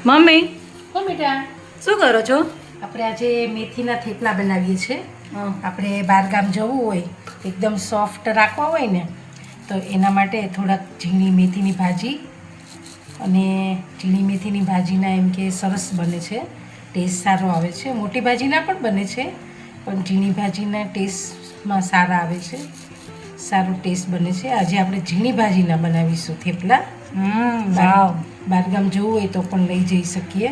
Mummy હો બેટા, શું કરો છો? આપણે આજે મેથીના થેપલા બનાવીએ છીએ. આપણે બહારગામ જવું હોય, એકદમ સોફ્ટ રાખવા હોય ને, તો એના માટે થોડાક ઝીણી મેથીની ભાજી અને ઝીણી મેથીની ભાજીના એમ કે સરસ બને છે, ટેસ્ટ સારો આવે છે. મોટી ભાજીના પણ બને છે, પણ ઝીણી ભાજીના ટેસ્ટમાં સારા આવે છે, સારો ટેસ્ટ બને છે. આજે આપણે ઝીણી ભાજીના બનાવીશું થેપલા. વાવ. બહારગામ જવું હોય તો પણ લઈ જઈ શકીએ.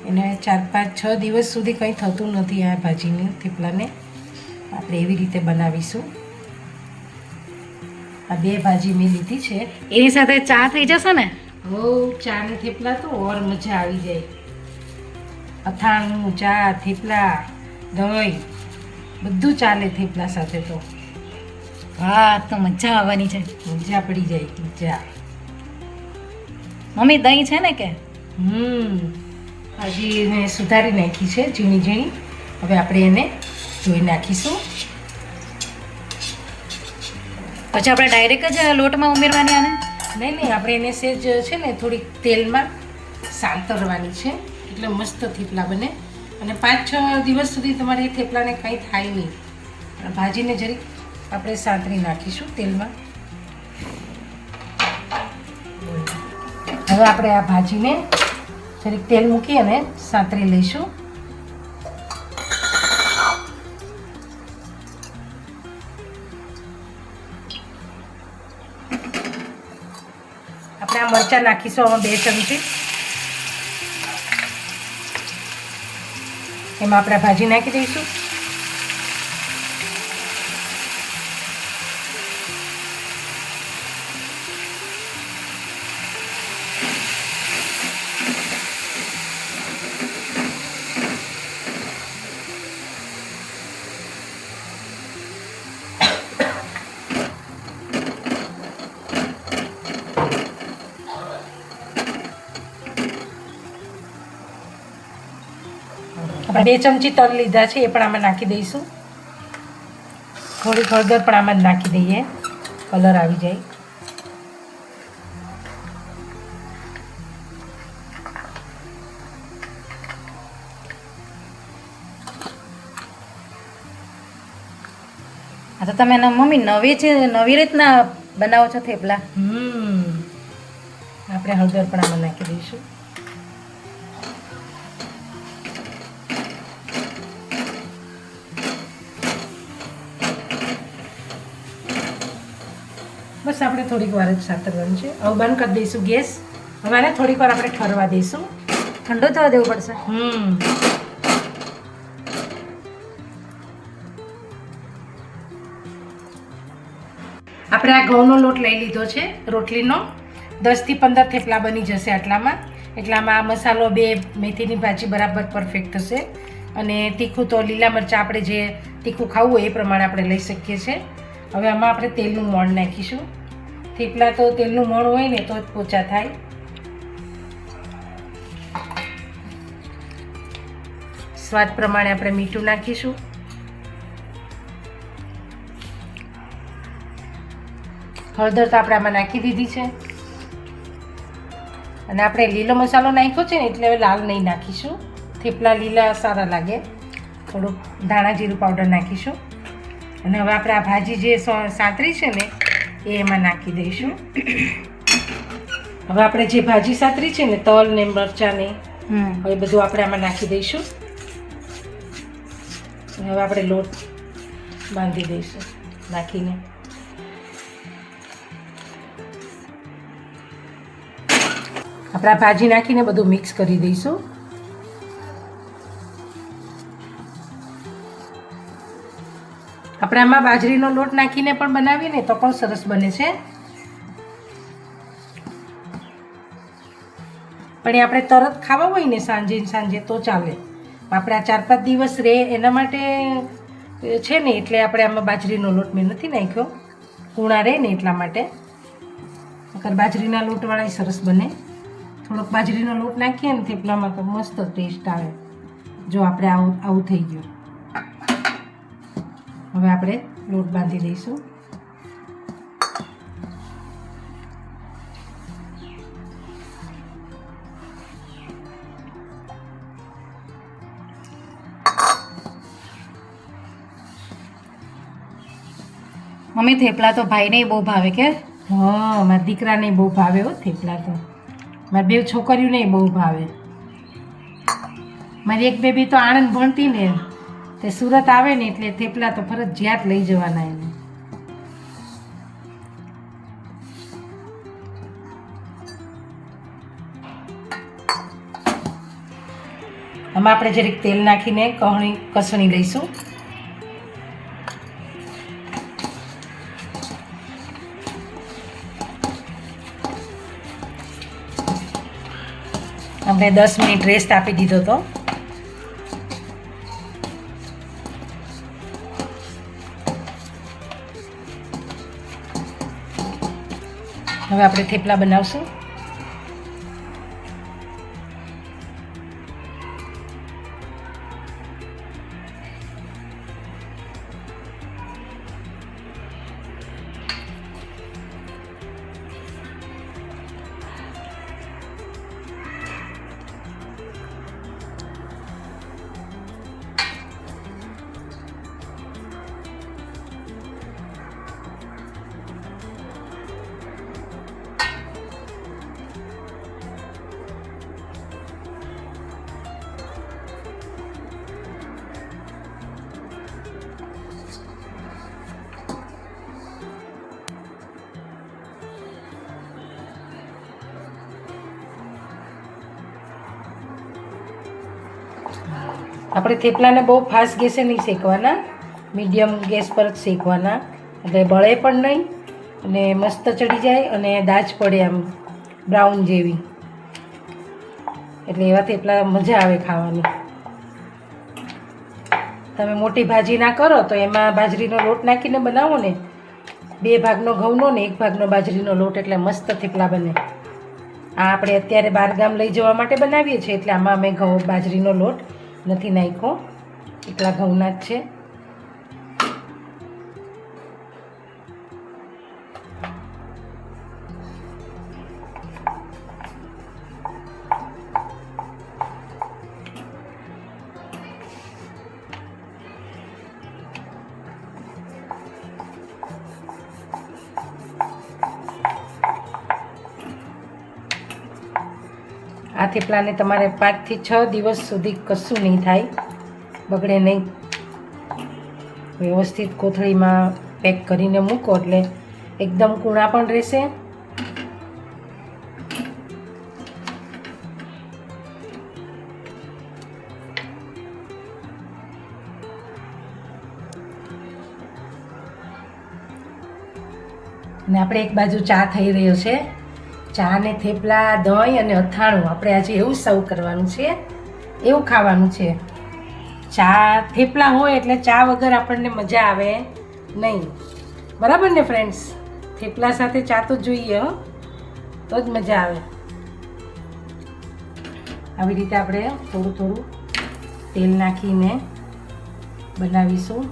એને 4-5-6 દિવસ સુધી કંઈ થતું નથી આ ભાજીને થેપલાને. આપણે એવી રીતે બનાવીશું. આ 2 ભાજી મેં લીધી છે. એની સાથે ચા થઈ જશે ને? હો, ચા ને થેપલા તો ઓર મજા આવી જાય. અથાણું, ચા, થેપલા, દહીં બધું ચાલે થેપલા સાથે તો. હા, તો મજા આવવાની છે. મજા પડી જાય, મજા. મમ્મી દહીં છે ને કે? ભાજી એને સુધારી નાખી છે ઝીણી ઝીણી. હવે આપણે એને ધોઈ નાખીશું. પછી આપણે ડાયરેક્ટ જ લોટમાં ઉમેરવાની આને? નહીં, આપણે એને સેજ છે ને થોડીક તેલમાં સાંતરવાની છે, એટલે મસ્ત થેપલા બને. અને 5-6 દિવસ સુધી તમારે એ થેપલાને કંઈ થાય નહીં. ભાજીને જરીક આપણે સાંતરી નાખીશું તેલમાં. હવે આપણે આ ભાજીને જરીક તેલ મૂકી અને સાંતરી લઈશું. આપણે આ મરચાં નાખીશું આમાં 2 ચમચી. એમાં આપણે ભાજી નાખી દઈશું. આપણે 2 ચમચી તલ લીધા છે, એ પણ આમાં નાખી દઈશું. થોડીક હળદર પણ આમાં જ નાખી દઈએ, કલર આવી જાય. હા, તો તમે મમ્મી નવી રીતના બનાવો છો થેપલા? આપણે હળદર પણ આમાં નાખી દઈશું. બસ આપણે થોડીક વાર જ સાતરવાનું છે. હવે બંધ કરી દઈશું ગેસ. હવે આને થોડીક વાર આપણે ઠરવા દઈશું. ઠંડો થવા દેવું પડશે. આપણે આ ઘઉંનો લોટ લઈ લીધો છે રોટલીનો. 10થી 15 થેપલા બની જશે આટલામાં. એટલામાં આ મસાલો 2 મેથીની ભાજી બરાબર પરફેક્ટ થશે. અને તીખું તો લીલા મરચાં આપણે જે તીખું ખાવું હોય એ પ્રમાણે આપણે લઈ શકીએ છીએ. હવે આમાં આપણે તેલનું મોણ નાખીશું. થેપલા તો તેલનું મોણ હોય ને તો જ પોચા થાય. સ્વાદ પ્રમાણે આપણે મીઠું નાખીશું. હળદર તો આપણે આમાં નાખી દીધી છે. અને આપણે લીલો મસાલો નાખ્યો છે ને એટલે હવે લાલ નહીં નાખીશું. થેપલા લીલા સારા લાગે. થોડુંક ધાણા જીરું પાવડર નાખીશું. અને હવે આપણે આ ભાજી જે સાંતરી છે ને એ એમાં નાખી દઈશું. હવે આપણે જે ભાજી સાંતરી છે ને તલ ને મરચાં ને હવે બધું આપણે આમાં નાખી દઈશું. અને હવે આપણે લોટ બાંધી દઈશું નાખીને. આપણે આ ભાજી નાખીને બધું મિક્સ કરી દઈશું. આપણે આમાં બાજરીનો લોટ નાખીને પણ બનાવીએ ને તો પણ સરસ બને છે. પણ એ આપણે તરત ખાવા હોય ને સાંજે તો ચાલે. આપણે આ 4-5 દિવસ રહે એના માટે છે ને, એટલે આપણે આમાં બાજરીનો લોટ મેં નથી નાખ્યો. કૂણા રહે ને એટલા માટે. નકર બાજરીના લોટવાળા સરસ બને. થોડોક બાજરીનો લોટ નાખીએ ને થેપલામાં તો મસ્ત ટેસ્ટ આવે. જો આપણે આવું થઈ ગયું. હવે આપણે લોટ બાંધી દઈશું. મમ્મી થેપલા તો ભાઈને બહુ ભાવે કે હા, મારા દીકરાને બહુ ભાવે હો થેપલા તો. મારી બે છોકરીઓને બહુ ભાવે. મારી એક બેબી તો આણંદ ભણતી ને, તે સુરત આવે ને એટલે થેપલા તો ફરજિયાત લઈ જવાના એને. આમાં આપણે જરીક તેલ નાખીને કસણી લઈશું. આપણે 10 મિનિટ રેસ્ટ આપી દીધો હતો. હવે આપણે થેપલા બનાવશું. આપણે થેપલાને બહુ ફાસ્ટ ગેસે નહીં શેકવાના, મીડિયમ ગેસ પર જ શેકવાના, એટલે બળે પણ નહીં અને મસ્ત ચડી જાય અને દાજ પડે આમ બ્રાઉન જેવી. એટલે એવા થેપલા મજા આવે ખાવાની. તમે મોટી ભાજી ના કરો તો એમાં બાજરીનો લોટ નાખીને બનાવો ને, 2 ભાગનો ઘઉંનો ને 1 ભાગનો બાજરીનો લોટ, એટલે મસ્ત થેપલા બને. આ આપણે અત્યારે બહારગામ લઈ જવા માટે બનાવીએ છીએ, એટલે આમાં અમે બાજરીનો લોટ નથી નાખ્યો, એટલા ઘઉંના જ છે. આ થેપલાને તમારે 5 થી 6 દિવસ સુધી કશું નહીં થાય, બગડે નહીં. વ્યવસ્થિત કોથળીમાં પેક કરીને મૂકો એટલે એકદમ કૂણા પણ રહેશે. અને આપણે એક બાજુ ચા થઈ રહ્યો છે. ચા ને થેપલા, દહીં અને અથાણું આપણે આજે એવું સર્વ કરવાનું છે, એવું ખાવાનું છે. ચા થેપલા હોય એટલે ચા વગર આપણને મજા આવે નહીં, બરાબર ને ફ્રેન્ડ્સ? થેપલા સાથે ચા તો જોઈએ હો, તો જ મજા આવે. આવી રીતે આપણે થોડું થોડું તેલ નાખીને બનાવીશું.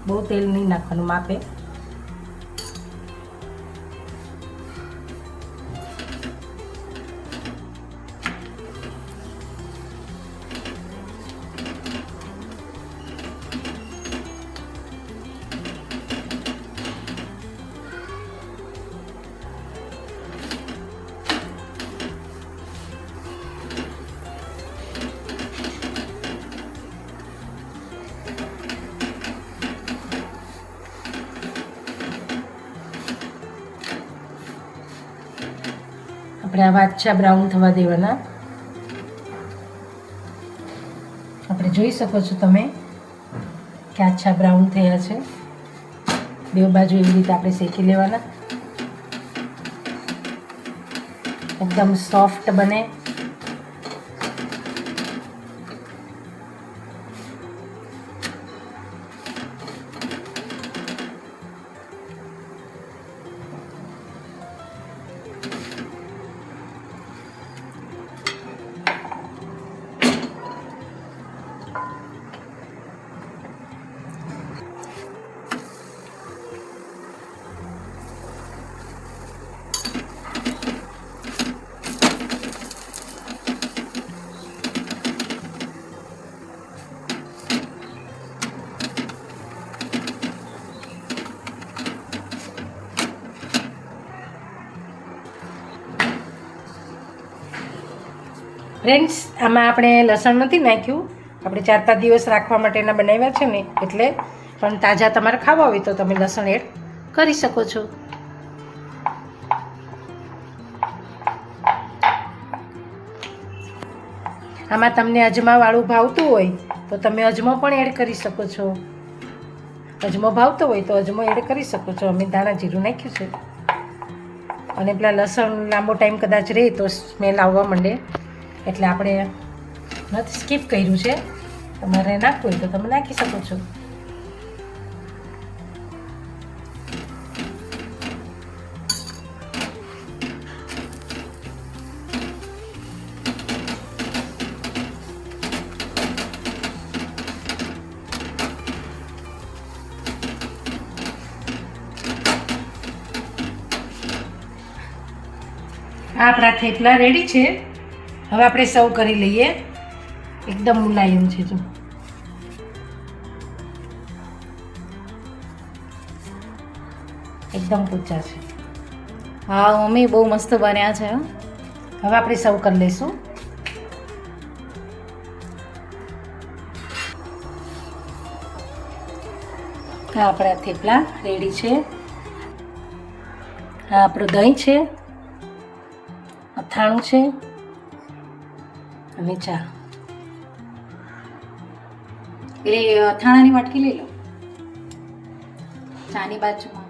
બહુ તેલ નહીં નાખવાનું, માપે. આપણે આવા આછા બ્રાઉન થવા દેવાના. આપણે જોઈ શકો છો તમે કે આછા બ્રાઉન થયા છે. 2 બાજુ એવી રીતે આપણે શેકી લેવાના, એકદમ સોફ્ટ બને. ફ્રેન્ડ્સ, આમાં આપણે લસણ નથી નાખ્યું, આપણે 4-5 દિવસ રાખવા માટેના બનાવ્યા છે ને એટલે. પણ તાજા તમારે ખાવા હોય તો તમે લસણ એડ કરી શકો છો. આમાં તમને અજમાવાળું ભાવતું હોય તો તમે અજમો પણ એડ કરી શકો છો. અજમો ભાવતો હોય તો અજમો એડ કરી શકો છો. અમે ધાણા જીરું નાખ્યું છે. અને પેલા લસણ લાંબો ટાઈમ કદાચ રહે તો સ્મેલ આવવા માંડે એટલે આપણે નથી સ્કીપ કર્યું છે. તમારે નાખવું હોય તો તમે નાખી શકો છો. આપણા થેપલા રેડી છે. હવે આપણે સર્વ કરી લઈએ. એકદમ મુલાયમ છે જો. એકદમ પોચા છે. હા મમ્મી, બહુ મસ્ત બન્યા છે. હવે આપણે સર્વ કરી લઈશું. હા, આપણા થેપલા રેડી છે. હા, આપણું દહીં છે, અથાણું છે અને ચા. પેલી અથાણાની વાટકી લઈ લો. ચાની બાજુમાં,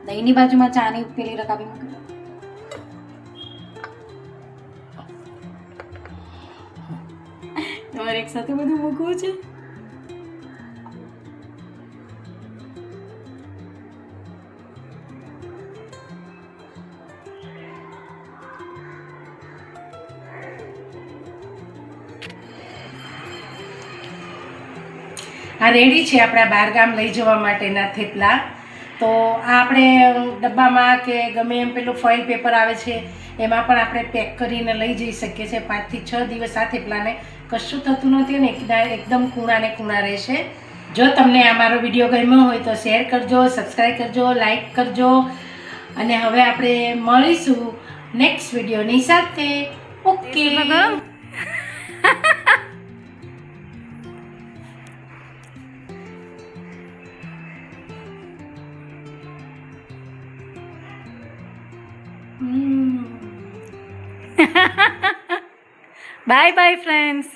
દહીંની બાજુમાં ચાની પેલી રકાબી મૂકી દો. તમારે એક સાથે બધું મૂકવું છે. આ રેડી છે આપણા બહારગામ લઈ જવા માટેના થેપલા. તો આ આપણે ડબ્બામાં કે ગમે એમ પેલું ફોઇલ પેપર આવે છે એમાં પણ આપણે પેક કરીને લઈ જઈ શકીએ છીએ. 5 થી 6 દિવસ આ થેપલાને કશું થતું નથી ને એકદમ કૂણા ને કૂણા રહેશે. જો તમને આ મારો વિડીયો ગમ્યો હોય તો શેર કરજો, સબસ્ક્રાઈબ કરજો, લાઈક કરજો. અને હવે આપણે મળીશું નેક્સ્ટ વિડીયોની સાથે. ઓકે. Bye bye friends.